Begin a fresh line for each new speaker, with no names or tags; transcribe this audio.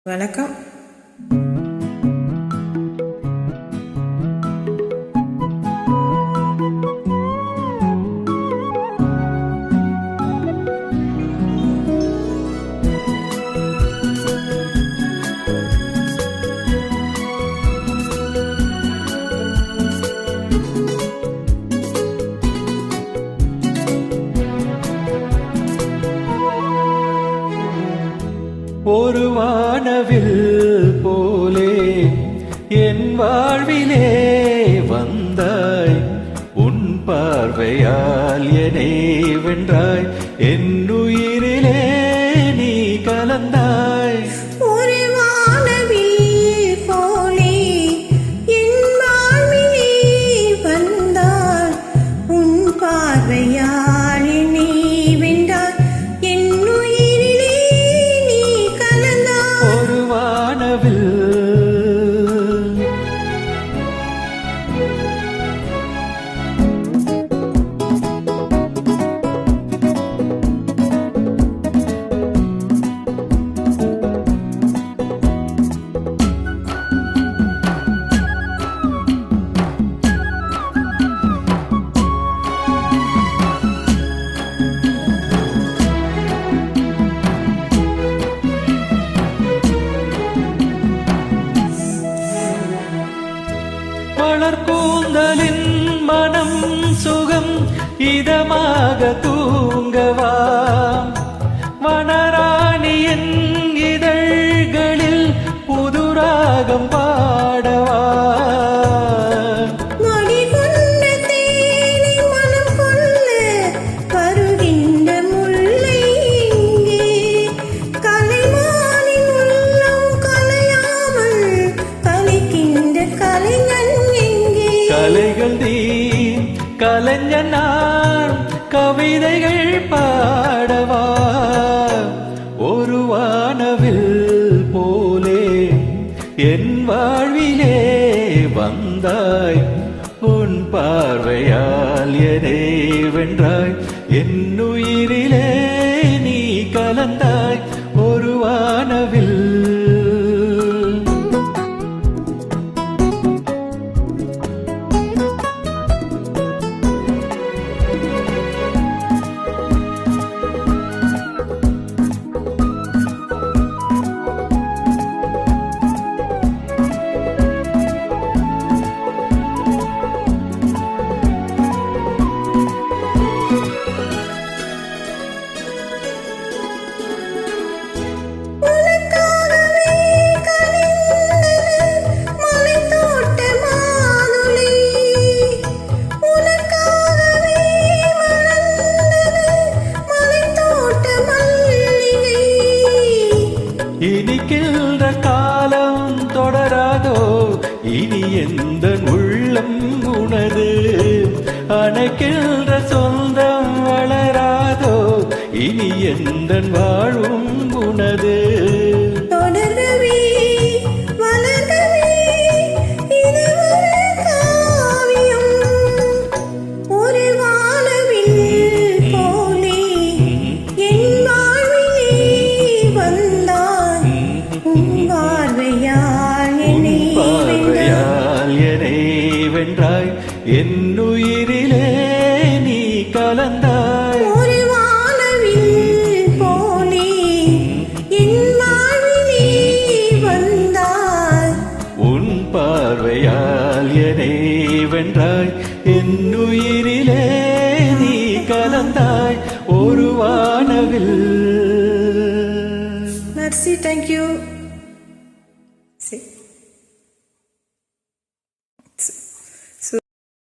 வணக்கம்.
ஒரு வானவில் போலே என் வாழ்விலே வந்தாய், உன் பார்வையால் என்னை வென்றாய், என் உயிரிலே நீ கலந்தாய்.
ஒரு வானவில் போலே என் வாழ்விலே வந்தாய், உன் பார்வையால் என்னை வென்றாய், என் உயிரிலே நீ கலந்தாய்.
ஒரு வானவில் கூந்தலின் மனம் சுகம் இதமாக தூங்கவா, மணராணியின் இதழ்களில் புதுராகம் பாடவா. கலைகள் நீ கலைஞன் நான், கவிதைகள் பாடவா. ஒரு வானவில் போலே என் வாழ்விலே வந்தாய், உன் பார்வையால் என்னை வென்றாய், என் உயிரிலே நீ கலந்தாய். ஒரு வானவில் இனிக்கின்ற காலம் தொடராதோ, இனி எந்த உள்ளம் உனது, அணைக்கின்ற சொந்தம் வளராதோ, இனி எந்த வாழும் உனது. வென்றாய், என் உயிரிலே நீ கலந்தாய்.
ஒரு வானவில் போலே என் வாழ்விலே வந்தாய்,
உன் பார்வையால் என்னை வென்றாய், என் உயிரிலே நீ கலந்தாய். ஒரு வானவில்.
Merci, thank you.